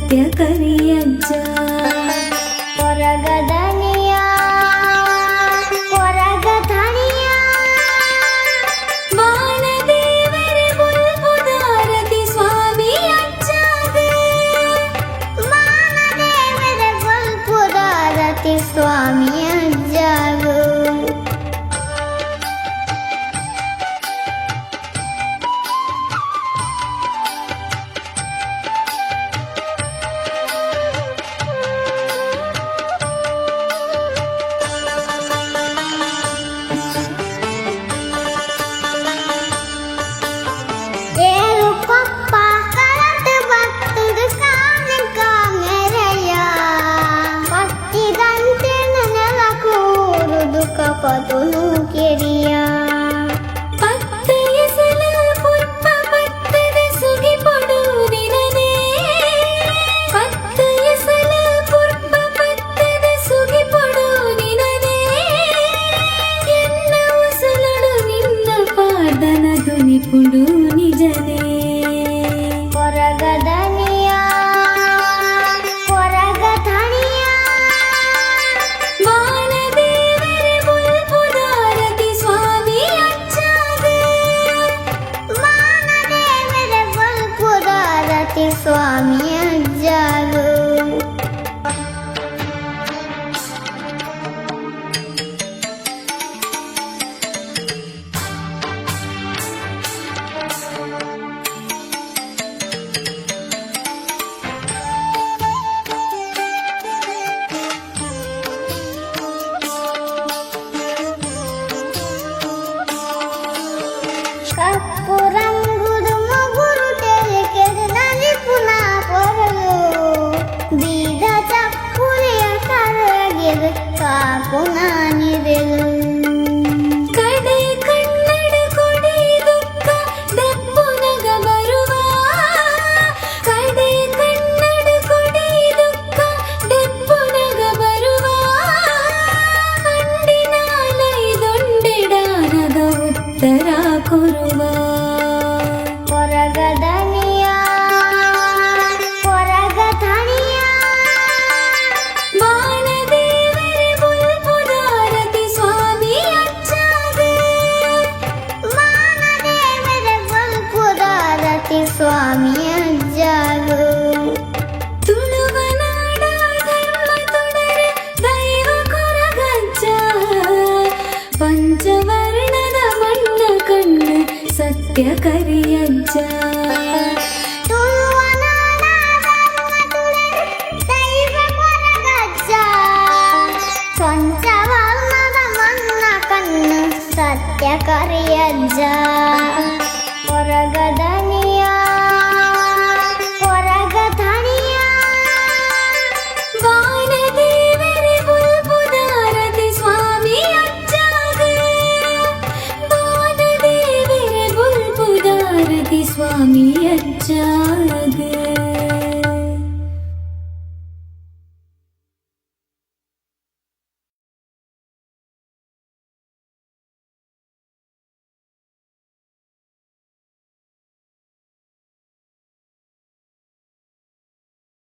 ಸತ್ಯ ಕರಿಯಜ್ಜ ಕೊರಗದನಿಯ ಕೊರಗದನಿಯ ಬಾನದೇವರೇ ಬುಲ್ಬುದಾರತಿ ಸ್ವಾಮಿ ಅಜ್ಜಾಗೆ ಬಾನದೇವರೇ ಬುಲ್ಬುದಾರತಿ ಸ್ವಾಮಿ ಅಜ್ಜಾಗು ಪದುನು ಕೆರಿಯ ಪತ್ತೆಯ ಸಲ ಪುಷ್ಪ ಪತ್ತದ ಸುಗಿ ಪಡುವುದಿರನೇ ಪತ್ತೆಯ ಸಲ ಪುಷ್ಪ ಪತ್ತದ ಸುಗಿ ಪಡುವುದಿರನೇ ಎನ್ನ ಉಸಲಡು ನಿನ್ನ ಪಾದನ ಧ್ವನಿ ಪುಡು ನಿಜನೇ ಕೊರಗದನಿಯ ಕೊರಗದನಿಯ ಬಾನದೇವರೇ ಬುಲ್ಬುದಾರತಿ ಸ್ವಾಮಿ ಅಜ್ಜಾಗೆ ಬಾನದೇವರೇ ಬುಲ್ಬುದಾರತಿ ಸ್ವಾಮಿ ಅಜ್ಜಾಗು ಕಪ್ಪು ರಂಗುದು ಮಗುರು ಕೆರೆ ಪುನಃ ಕೊರಲು ಬೀದ ಚಪ್ಪುಲಿಯ ಕರಗಿರು ಕಾಪು ನಾನಿದೆಲು ಕಡೆ ಕನ್ನಡ ಕೊಡಿ ದುಃಖ ದಪ್ಪುನಗ ಬರುವ ಕಡೆ ಕನ್ನಡ ಕೊಡಿ ದುಃಖ ದಪ್ಪುನಗ ಬರುವ ಮಂಡಿನಾಲೈದೊಂಡೆಡಾನದ ಉತ್ತರ ಕೊರುವ ಕೊರಗದನಿಯ ಕೊರಗದನಿಯ ಬಾನದೇವರೇ ಬುಲ್ಬುದಾರತಿ ಸ್ವಾಮಿ ಅಜ್ಜಾಗೆ ಬಾನದೇವರೇ ಬುಲ್ಬುದಾರತಿ ಸ್ವಾಮಿ ಅಜ್ಜಾಗು ತುಳುವ ನಾಡ ಧರ್ಮ ತೊಡರೆ ದೈವ ಕೊರಗಜ್ಜ ಪಂಚವರ್ಣದ ಮಣ್ಣ ಕಣ್ಣು ಸತ್ಯ ಕರಿಯಜ್ಜ ತುಳುವ ನಾಡ ಧರ್ಮ ತುಳರೆ ದೈವ ಕೊರಗಜ್ಜ ಪಂಚವರ್ಣದ ಮಣ್ಣ ಕಣ್ಣು ಸತ್ಯ ಕರಿಯಜ್ಜ ಕೊರಗದನಿಯ ಕೊರಗದನಿಯ ಬಾನದೇವರೇ ಬುಲ್ಬುದಾರತಿ ಸ್ವಾಮಿ ಅಜ್ಜಾಗೆ ಬಾನದೇವರೇ ಬುಲ್ಬುದಾರತಿ ಸ್ವಾಮಿ ಅಜ್ಜಾಗೆ